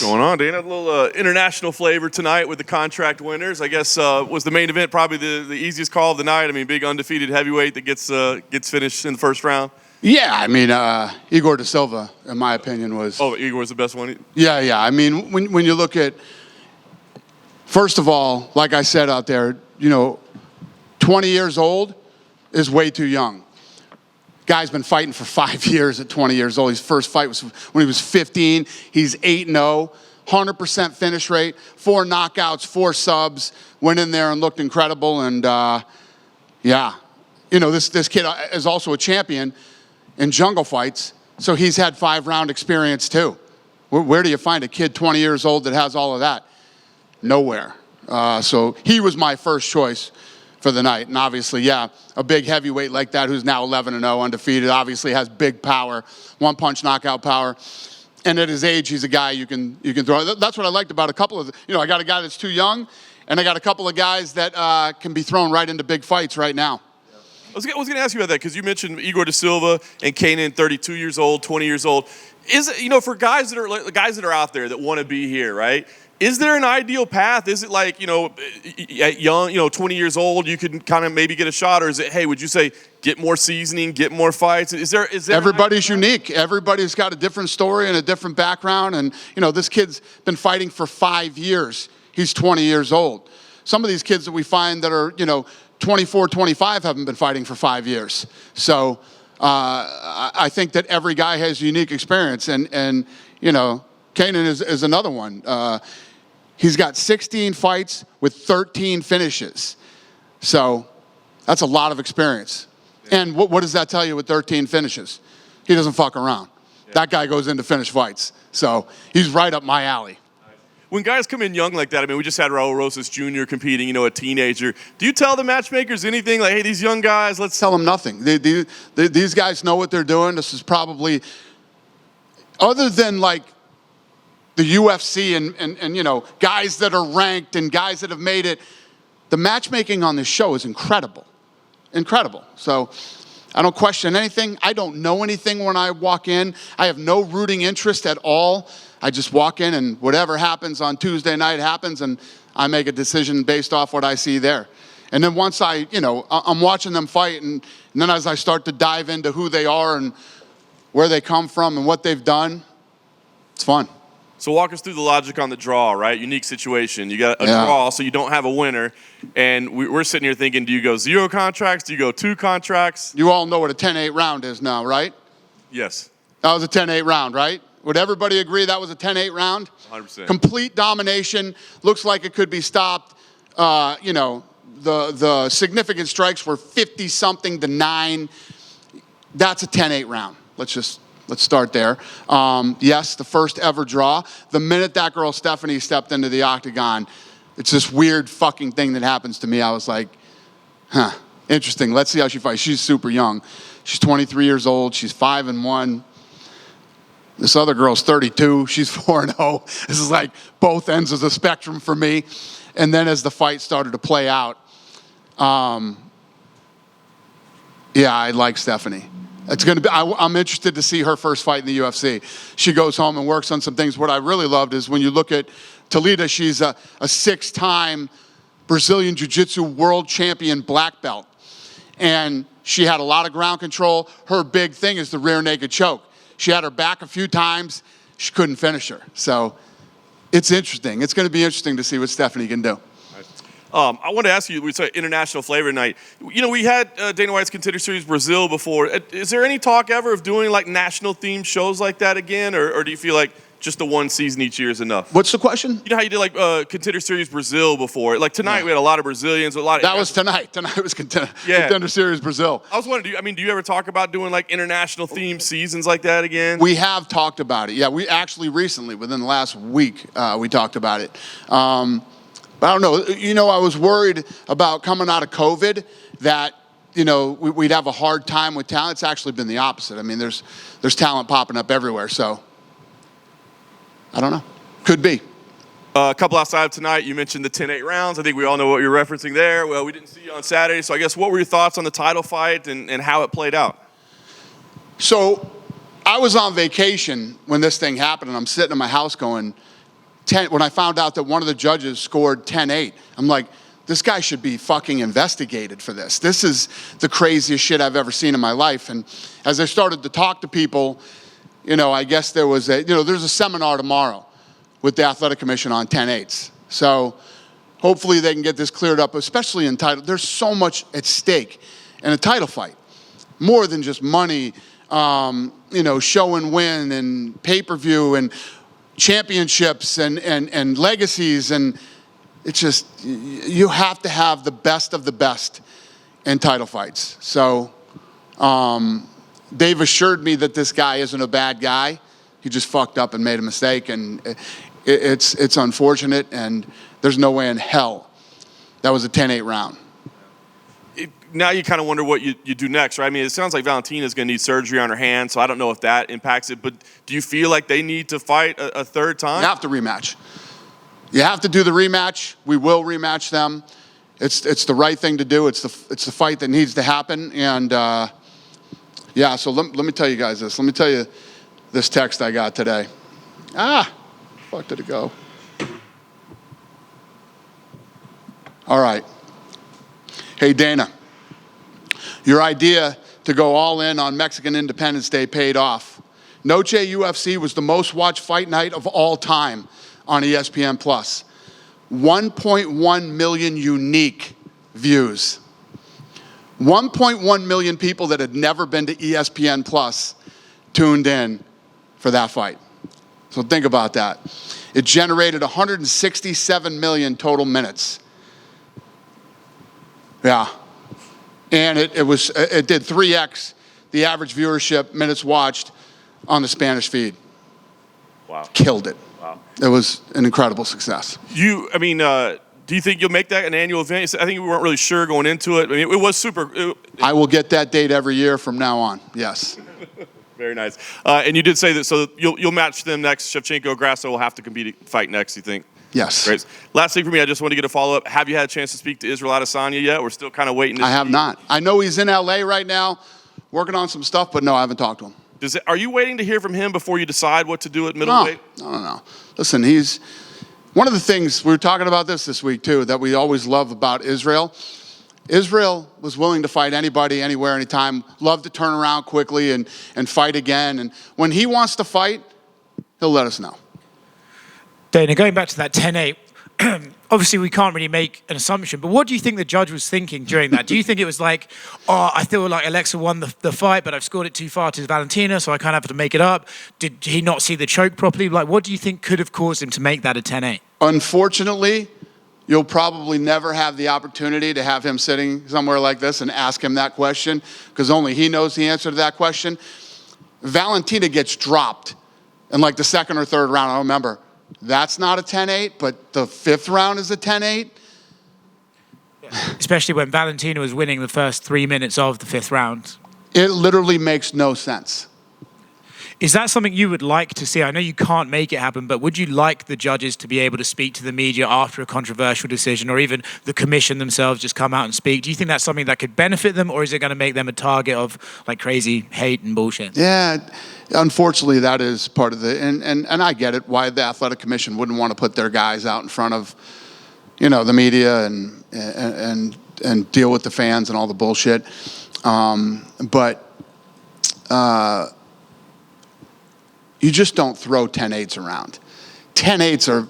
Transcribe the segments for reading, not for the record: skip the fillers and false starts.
Going on, Dana? A little international flavor tonight with the contract winners. I guess was the main event probably the easiest call of the night. I mean, big undefeated heavyweight that gets finished in the first round. Yeah, I mean, Igor da Silva, in my opinion, was... Oh, Igor was the best one? Yeah. I mean, when you look at... First of all, like I said out there, 20 years old is way too young. Guy's been fighting for 5 years at 20 years old. His first fight was when he was 15. He's 8-0, 100% finish rate, 4 knockouts, 4 subs. Went in there and looked incredible. And, this kid is also a champion in jungle fights, so he's had 5-round experience too. Where do you find a kid 20 years old that has all of that? Nowhere. So he was my first choice for the night. And obviously, a big heavyweight like that who's now 11-0, undefeated, obviously has big power, one-punch knockout power. And at his age, he's a guy you can throw. That's what I liked about a couple of, I got a guy that's too young, and I got a couple of guys that can be thrown right into big fights right now. I was going to ask you about that because you mentioned Igor da Silva and Kanan, 32 years old, 20 years old. Is it, for guys that are out there that want to be here, right? Is there an ideal path? Is it like, at young, 20 years old, you can kind of maybe get a shot? Or is it, hey, would you say get more seasoning, get more fights? Is there Everybody's unique. Everybody's got a different story and a different background. And, this kid's been fighting for 5 years. He's 20 years old. Some of these kids that we find that are, 24, 25 haven't been fighting for 5 years. So I think that every guy has unique experience. And Kanan is another one. He's got 16 fights with 13 finishes. So that's a lot of experience. Yeah. And what does that tell you with 13 finishes? He doesn't fuck around. Yeah. That guy goes in to finish fights. So he's right up my alley. When guys come in young like that, I mean, we just had Raul Rosas Jr. competing, a teenager. Do you tell the matchmakers anything like, hey, these young guys, let's... Tell them nothing. These guys know what they're doing. This is probably, other than like the UFC and guys that are ranked and guys that have made it, the matchmaking on this show is incredible. Incredible. So I don't question anything. I don't know anything when I walk in. I have no rooting interest at all. I just walk in and whatever happens on Tuesday night happens, and I make a decision based off what I see there. And then once I'm watching them fight, and then as I start to dive into who they are and where they come from and what they've done, it's fun. So walk us through the logic on the draw, right? Unique situation. You got a draw, so you don't have a winner. And we're sitting here thinking, do you go 0 contracts? Do you go 2 contracts? You all know what a 10-8 round is now, right? Yes. That was a 10-8 round, right? Would everybody agree that was a 10-8 round? 100%. Complete domination. Looks like it could be stopped. The significant strikes were 50-something to 9. That's a 10-8 round. Let's start there. Yes, the first ever draw. The minute that girl Stephanie stepped into the octagon, it's this weird fucking thing that happens to me. I was like, interesting. Let's see how she fights. She's super young. She's 23 years old. She's 5-1. This other girl's 32. She's 4-0. This is like both ends of the spectrum for me. And then as the fight started to play out, I like Stephanie. It's going to be. I'm interested to see her first fight in the UFC. She goes home and works on some things. What I really loved is when you look at Talita, she's a 6-time Brazilian Jiu-Jitsu world champion black belt. And she had a lot of ground control. Her big thing is the rear naked choke. She had her back a few times. She couldn't finish her. So it's interesting. It's going to be interesting to see what Stephanie can do. I want to ask you, we said international flavor night. We had Dana White's Contender Series Brazil before. Is there any talk ever of doing like national themed shows like that again? Or do you feel like just the one season each year is enough? What's the question? You know how you did like Contender Series Brazil before? Like tonight we had a lot of Brazilians. That was tonight. Tonight was Contender Series Brazil. I was wondering, do you ever talk about doing like international themed seasons like that again? We have talked about it. Yeah, we actually recently, within the last week, we talked about it. But I don't know. I was worried about coming out of COVID that, we'd have a hard time with talent. It's actually been the opposite. I mean, there's talent popping up everywhere. So I don't know. Could be. A couple outside of tonight, you mentioned the 10-8 rounds. I think we all know what you're referencing there. Well, we didn't see you on Saturday. So I guess what were your thoughts on the title fight and how it played out? So I was on vacation when this thing happened, and I'm sitting in my house going, when I found out that one of the judges scored 10-8, I'm like, this guy should be fucking investigated for this. This is the craziest shit I've ever seen in my life. And as I started to talk to people, I guess there's a seminar tomorrow with the Athletic Commission on 10-8s. So hopefully they can get this cleared up, especially in title. There's so much at stake in a title fight. More than just money, show and win and pay-per-view and championships and legacies. And it's just, you have to have the best of the best in title fights. So they've assured me that this guy isn't a bad guy. He just fucked up and made a mistake, and it's unfortunate, and there's no way in hell that was a 10-8 round. Now you kind of wonder what you do next, right? I mean, it sounds like Valentina's going to need surgery on her hand, so I don't know if that impacts it. But do you feel like they need to fight a third time? You have to rematch. You have to do the rematch. We will rematch them. It's the right thing to do. It's the fight that needs to happen. And so let me tell you guys this. Let me tell you this text I got today. Fuck did it go? All right. Hey, Dana. Your idea to go all in on Mexican Independence Day paid off. Noche UFC was the most watched fight night of all time on ESPN+. 1.1 million unique views. 1.1 million people that had never been to ESPN+ tuned in for that fight. So think about that. It generated 167 million total minutes. Yeah. And it did 3x the average viewership minutes watched on the Spanish feed. Wow. Killed it. Wow. It was an incredible success. Do you think you'll make that an annual event? I think we weren't really sure going into it. I mean, it was super. I will get that date every year from now on, yes. Very nice. And you did say that, so you'll match them next. Shevchenko, Grasso will have to fight next, you think? Yes. Great. Last thing for me, I just want to get a follow-up. Have you had a chance to speak to Israel Adesanya yet? We're still kind of waiting to see. I have not. I know he's in LA right now working on some stuff, but no, I haven't talked to him. Are you waiting to hear from him before you decide what to do at middleweight? No. Listen, he's one of the things, we were talking about this week too, that we always love about Israel. Israel was willing to fight anybody, anywhere, anytime, loved to turn around quickly and fight again. And when he wants to fight, he'll let us know. Dana, going back to that 10-8, obviously we can't really make an assumption, but what do you think the judge was thinking during that? Do you think it was like, I feel like Alexa won the fight, but I've scored it too far to Valentina, so I kind of have to make it up? Did he not see the choke properly? Like, what do you think could have caused him to make that a 10-8? Unfortunately, you'll probably never have the opportunity to have him sitting somewhere like this and ask him that question, because only he knows the answer to that question. Valentina gets dropped in like the second or third round. I don't remember. That's not a 10-8, but the fifth round is a 10-8. Especially when Valentina was winning the first 3 minutes of the fifth round. It literally makes no sense. Is that something you would like to see? I know you can't make it happen, but would you like the judges to be able to speak to the media after a controversial decision, or even the commission themselves just come out and speak? Do you think that's something that could benefit them, or is it going to make them a target of like crazy hate and bullshit? Yeah, unfortunately, that is part of and I get it, why the Athletic Commission wouldn't want to put their guys out in front of, the media and deal with the fans and all the bullshit. But you just don't throw 10-8s around. 10-8s are...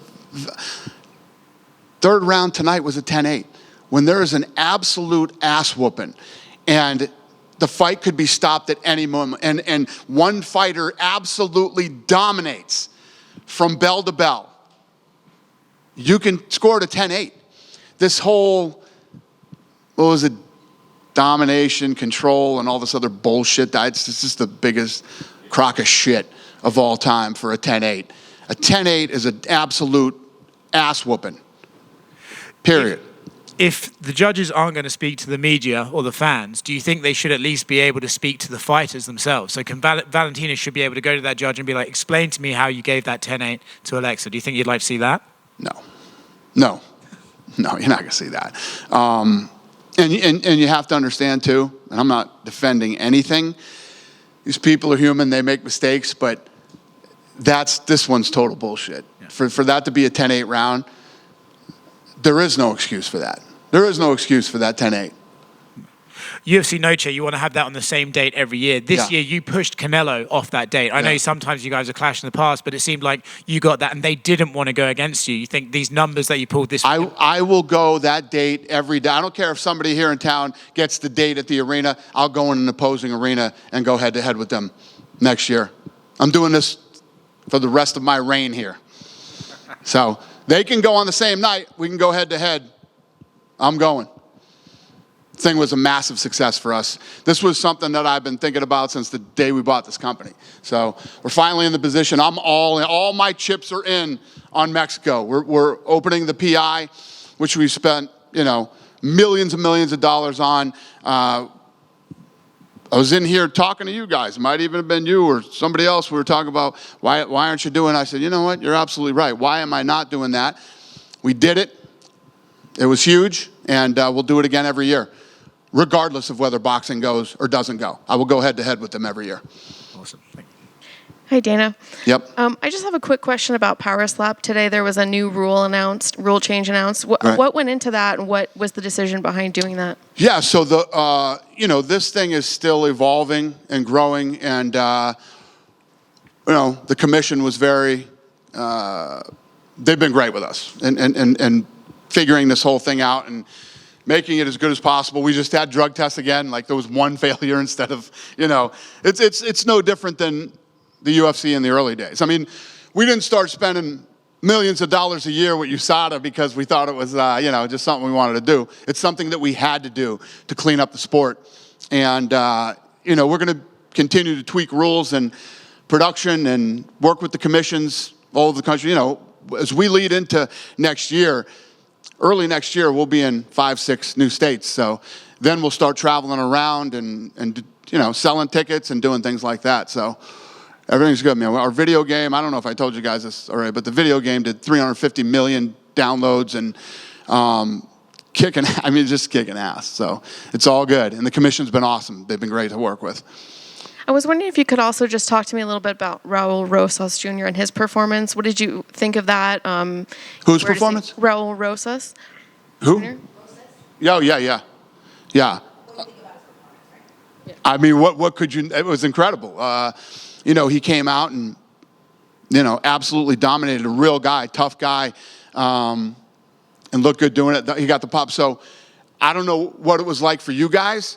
Third round tonight was a 10-8. When there is an absolute ass whooping and the fight could be stopped at any moment, and one fighter absolutely dominates from bell to bell, you can score it a 10-8. This whole, what was it, domination, control, and all this other bullshit, it's just the biggest crock of shit of all time for a 10-8. A 10-8 is an absolute ass whooping. Period. If the judges aren't going to speak to the media or the fans, do you think they should at least be able to speak to the fighters themselves? So Valentina should be able to go to that judge and be like, explain to me how you gave that 10-8 to Alexa. Do you think you'd like to see that? No, you're not going to see that. And you have to understand too, and I'm not defending anything, these people are human, they make mistakes, but this one's total bullshit. Yeah. For that to be a 10-8 round, there is no excuse for that. There is no excuse for that 10-8. UFC Noche, you want to have that on the same date every year. This year, you pushed Canelo off that date. I know sometimes you guys have clashed in the past, but it seemed like you got that, and they didn't want to go against you. You think these numbers that you pulled this week? I will go that date every day. I don't care if somebody here in town gets the date at the arena. I'll go in an opposing arena and go head-to-head with them next year. I'm doing this for the rest of my reign here. So they can go on the same night. We can go head-to-head. I'm going. Thing was a massive success for us. This was something that I've been thinking about since the day we bought this company. So we're finally in the position. I'm all my chips are in on Mexico. We're opening the PI, which we spent, millions and millions of dollars on. I was in here talking to you guys. It might even have been you or somebody else. We were talking about why aren't you doing it? I said, you know what? You're absolutely right. Why am I not doing that? We did it. It was huge, and we'll do it again every year, regardless of whether boxing goes or doesn't go. I will go head-to-head with them every year. Awesome. Thank you. Hi, Dana. Yep. I just have a quick question about Power Slap. Today there was a new rule change announced. Right. What went into that, and what was the decision behind doing that? Yeah, so this thing is still evolving and growing, and the commission was they've been great with us and figuring this whole thing out and making it as good as possible. We just had drug tests again, like there was one failure instead of, it's no different than the UFC in the early days. I mean, we didn't start spending millions of dollars a year with USADA because we thought it was, just something we wanted to do. It's something that we had to do to clean up the sport. And, we're going to continue to tweak rules and production and work with the commissions all over the country. As we lead into next year, early next year, we'll be in 5-6 new states. So then we'll start traveling around and selling tickets and doing things like that. So everything's good, man. Our video game, I don't know if I told you guys this already, but the video game did 350 million downloads and just kicking ass. So it's all good. And the commission's been awesome. They've been great to work with. I was wondering if you could also just talk to me a little bit about Raul Rosas Jr. and his performance. What did you think of that? Whose performance? Raul Rosas. Who? Jr.? Yeah. I mean, what could you? It was incredible. He came out and absolutely dominated. A real guy, tough guy, and looked good doing it. He got the pop. So I don't know what it was like for you guys,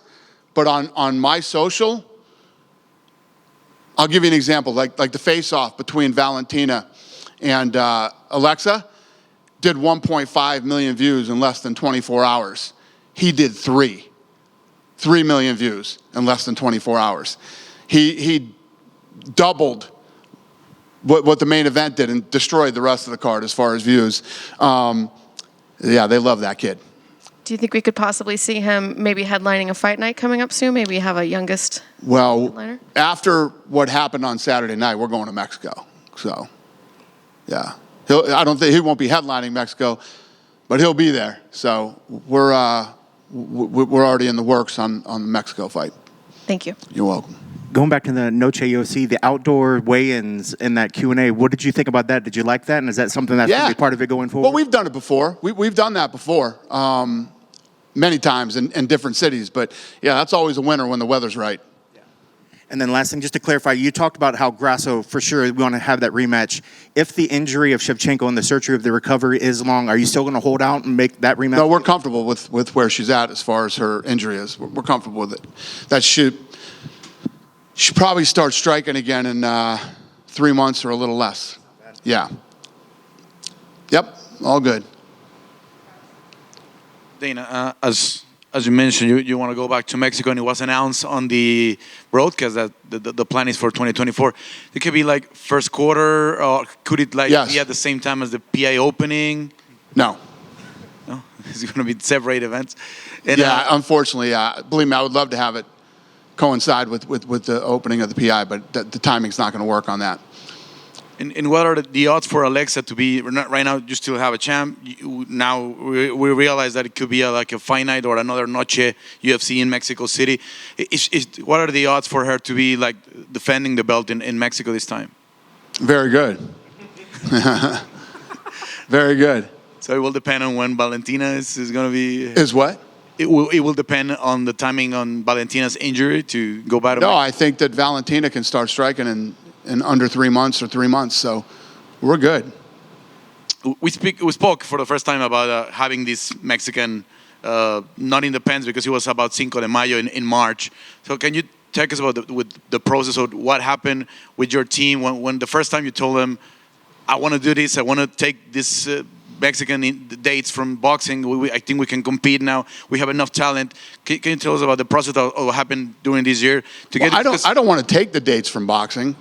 but on my social. I'll give you an example, like the face-off between Valentina and Alexa did 1.5 million views in less than 24 hours. He did 3 million views in less than 24 hours. He doubled what the main event did and destroyed the rest of the card as far as views. They love that kid. Do you think we could possibly see him maybe headlining a fight night coming up soon? Maybe have a youngest headliner? After what happened on Saturday night, we're going to Mexico. So, yeah. I don't think he won't be headlining Mexico, but he'll be there. So we're already in the works on the Mexico fight. Thank you. You're welcome. Going back to the Noche UFC, the outdoor weigh-ins and that Q&A, what did you think about that? Did you like that? And is that something that's going to be part of it going forward? Well, we've done it before. We've done that before. Many times in different cities. But, yeah, that's always a winner when the weather's right. Yeah. And then last thing, just to clarify, you talked about how Grasso, for sure, we want to have that rematch. If the injury of Shevchenko and the surgery of the recovery is long, are you still going to hold out and make that rematch? No, we're comfortable with where she's at as far as her injury is. We're comfortable with it. That should probably start striking again in 3 months or a little less. Yeah. Yep, all good. Dana, as you mentioned, you want to go back to Mexico, and it was announced on the broadcast that the plan is for 2024. It could be like first quarter, or could it be at the same time as the PI opening? No. No, it's going to be separate events. And, unfortunately, believe me, I would love to have it coincide with the opening of the PI, but the timing's not going to work on that. And what are the odds for Alexa to be, right now you still have a champ, now we realize that it could be like a fight night or another Noche UFC in Mexico City. What are the odds for her to be like defending the belt in Mexico this time? Very good. Very good. So it will depend on when Valentina is going to be. Is what? It will depend on the timing on Valentina's injury to go back to No, Mexico. I think that Valentina can start striking in under 3 months or 3 months. So we're good. We spoke for the first time about having this Mexican not in the pens because it was about Cinco de Mayo in March. So can you take us about the process of what happened with your team when the first time you told them, I want to do this, I want to take this Mexican dates from boxing. I think we can compete now. We have enough talent. Can you tell us about the process of what happened during this year? I don't want to take the dates from boxing.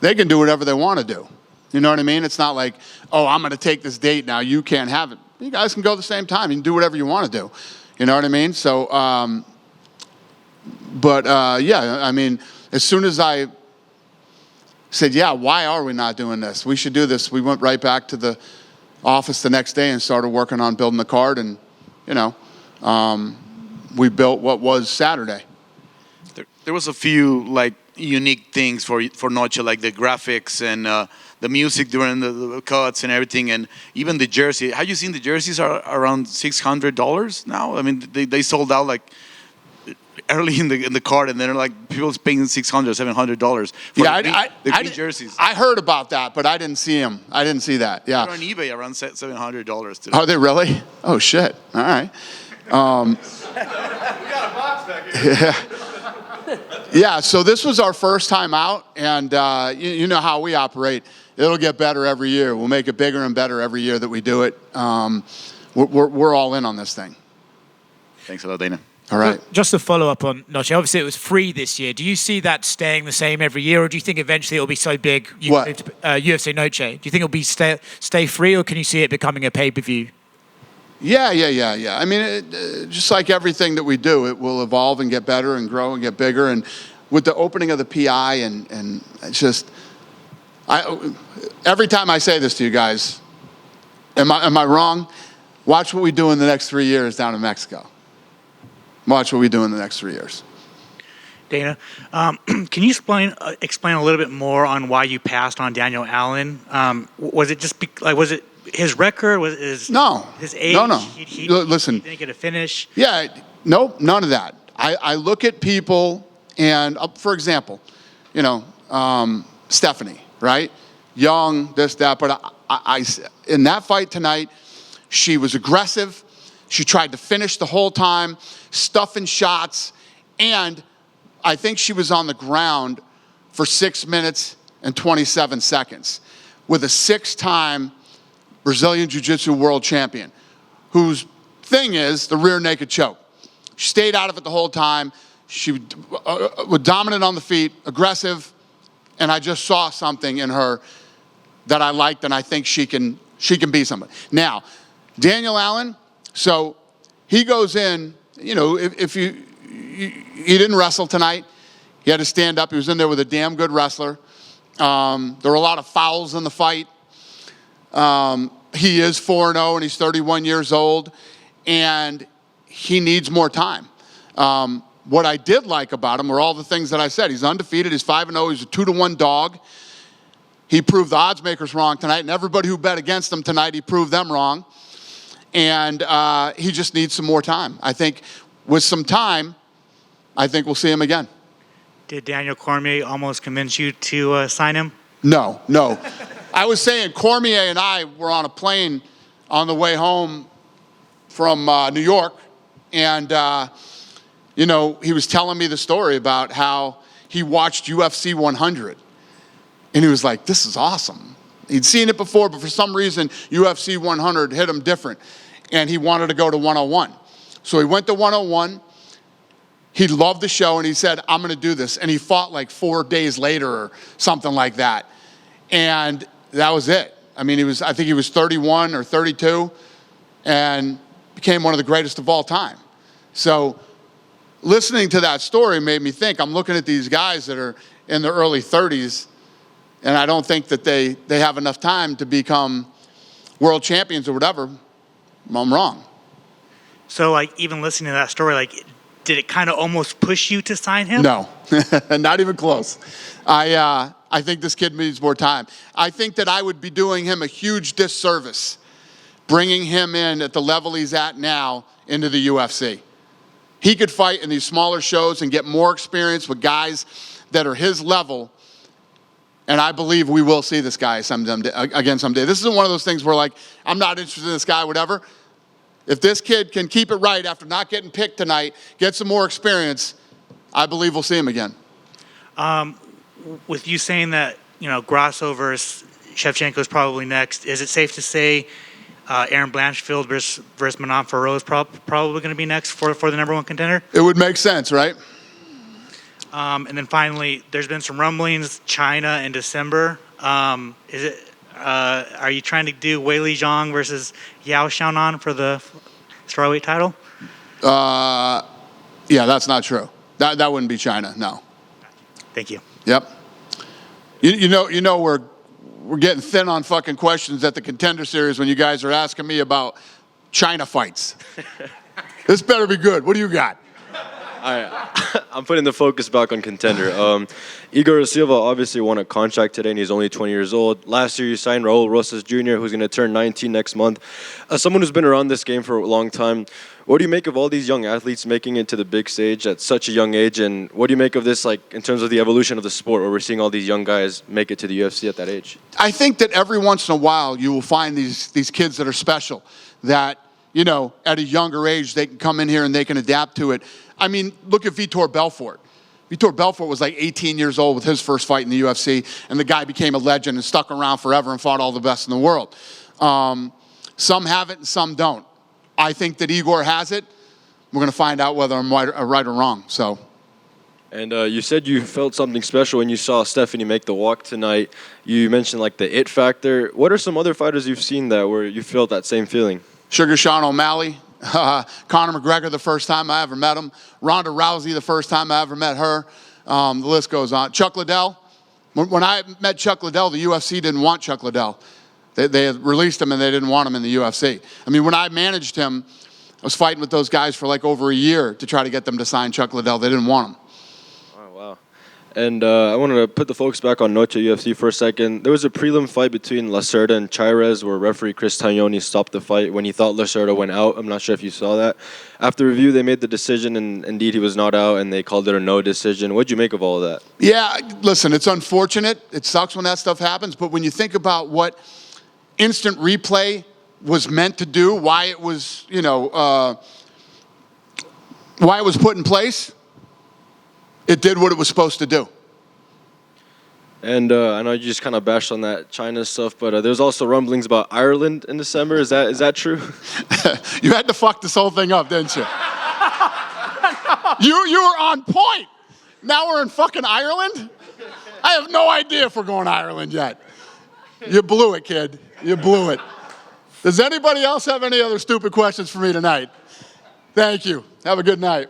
They can do whatever they want to do. You know what I mean? It's not like, oh, I'm going to take this date now. You can't have it. You guys can go at the same time. You can do whatever you want to do. You know what I mean? So, yeah, I mean, as soon as I said, yeah, why are we not doing this? We should do this. We went right back to the office the next day and started working on building the card. And, you know, we built what was Saturday. There was a few, like, unique things for Noche, like the graphics and the music during the cuts and everything, and even the jersey. Have you seen the jerseys are around $600 now? I mean, they sold out like early in the card, and then like people paying $600, $700 for the green jerseys. I heard about that, but I didn't see them. I didn't see that. Yeah, they're on eBay around $700 today. Are they really? Oh shit! All right. We got a box back here. Yeah, so this was our first time out, and you know how we operate. It'll get better every year. We'll make it bigger and better every year that we do it. We're all in on this thing. Thanks a lot, Dana. All right. Just to follow up on Noche, obviously it was free this year. Do you see that staying the same every year, or do you think eventually it'll be so big? What? UFC Noche. Do you think it'll be stay free, or can you see it becoming a pay-per-view? Yeah. I mean, just like everything that we do, it will evolve and get better and grow and get bigger. And with the opening of the PI, and it's just, every time I say this to you guys, am I wrong? Watch what we do in the next 3 years down in Mexico. Watch what we do in the next 3 years. Dana, can you explain a little bit more on why you passed on Daniel Allen? Was it just was it his record? Was it his age? No. Listen, he didn't get a finish. Yeah, nope, none of that. I look at people, and for example, you know, Stephanie, right? Young, this, that, but I in that fight tonight, she was aggressive. She tried to finish the whole time, stuffing shots, and I think she was on the ground for 6 minutes and 27 seconds with a 6-time Brazilian Jiu-Jitsu world champion, whose thing is the rear naked choke. She stayed out of it the whole time. She was dominant on the feet, aggressive, and I just saw something in her that I liked, and I think she can be somebody. Now, Daniel Allen, so he goes in, you know, if he didn't wrestle tonight. He had to stand up. He was in there with a damn good wrestler. There were a lot of fouls in the fight. He is 4-0 and he's 31 years old, and he needs more time. What I did like about him were all the things that I said. He's undefeated. He's 5-0. He's a 2-1 dog. He proved the odds makers wrong tonight, and everybody who bet against him tonight, he proved them wrong. And he just needs some more time. I think with some time, I think we'll see him again. Did Daniel Cormier almost convince you to sign him? No. I was saying Cormier and I were on a plane on the way home from New York, and you know, he was telling me the story about how he watched UFC 100, and he was like, "This is awesome." He'd seen it before, but for some reason, UFC 100 hit him different, and he wanted to go to 101. So he went to 101. He loved the show, and he said, "I'm going to do this." And he fought like 4 days later or something like that. And that was it. I mean, I think he was 31 or 32 and became one of the greatest of all time. So listening to that story made me think, I'm looking at these guys that are in their early 30s, and I don't think that they have enough time to become world champions or whatever. I'm wrong. So, like, even listening to that story, like, did it kind of almost push you to sign him? No, not even close. I I think this kid needs more time. I think that I would be doing him a huge disservice bringing him in at the level he's at now into the UFC. He could fight in these smaller shows and get more experience with guys that are his level. And I believe we will see this guy again someday. This isn't one of those things where, like, I'm not interested in this guy, whatever. If this kid can keep it right after not getting picked tonight, get some more experience, I believe we'll see him again. With you saying that, Grasso versus Shevchenko is probably next, is it safe to say Aaron Blanchfield versus Manon Farrow is probably going to be next for the number one contender? It would make sense, right? And then finally, there's been some rumblings, China in December. Are you trying to do Weili Zhang versus Yao Xiaonan for the strawweight title? Yeah, that's not true. That wouldn't be China, no. Thank you. Yep. You know we're getting thin on fucking questions at the Contender Series when you guys are asking me about China fights. This better be good. What do you got? I'm putting the focus back on Contender. Igor da Silva obviously won a contract today, and he's only 20 years old. Last year, you signed Raul Rosas Jr., who's going to turn 19 next month. As someone who's been around this game for a long time, what do you make of all these young athletes making it to the big stage at such a young age? And what do you make of this, like, in terms of the evolution of the sport, where we're seeing all these young guys make it to the UFC at that age? I think that every once in a while you will find these kids that are special, that, at a younger age they can come in here and they can adapt to it. I mean, look at Vitor Belfort. Vitor Belfort was like 18 years old with his first fight in the UFC, and the guy became a legend and stuck around forever and fought all the best in the world. Some have it and some don't. I think that Igor has it. We're going to find out whether I'm right or wrong. So. And you said you felt something special when you saw Stephanie make the walk tonight. You mentioned, like, the it factor. What are some other fighters you've seen that where you felt that same feeling? Sugar Sean O'Malley. Conor McGregor the first time I ever met him. Ronda Rousey the first time I ever met her. The list goes on. Chuck Liddell. When I met Chuck Liddell, the UFC didn't want Chuck Liddell. They had released him and they didn't want him in the UFC. I mean, when I managed him, I was fighting with those guys for like over a year to try to get them to sign Chuck Liddell. They didn't want him. Oh, wow. And I wanted to put the focus back on Noche UFC for a second. There was a prelim fight between Lacerda and Chairez where referee Chris Taglioni stopped the fight when he thought Lacerda went out. I'm not sure if you saw that. After review, they made the decision, and indeed he was not out, and they called it a no decision. What'd you make of all of that? Yeah, listen, it's unfortunate. It sucks when that stuff happens. But when you think about what instant replay was meant to do, why it was, why it was put in place, it did what it was supposed to do. And I know you just kind of bashed on that China stuff, but there's also rumblings about Ireland in December. Is that true? You had to fuck this whole thing up, didn't you? You were on point. Now we're in fucking Ireland? I have no idea if we're going to Ireland yet. You blew it, kid. You blew it. Does anybody else have any other stupid questions for me tonight? Thank you. Have a good night.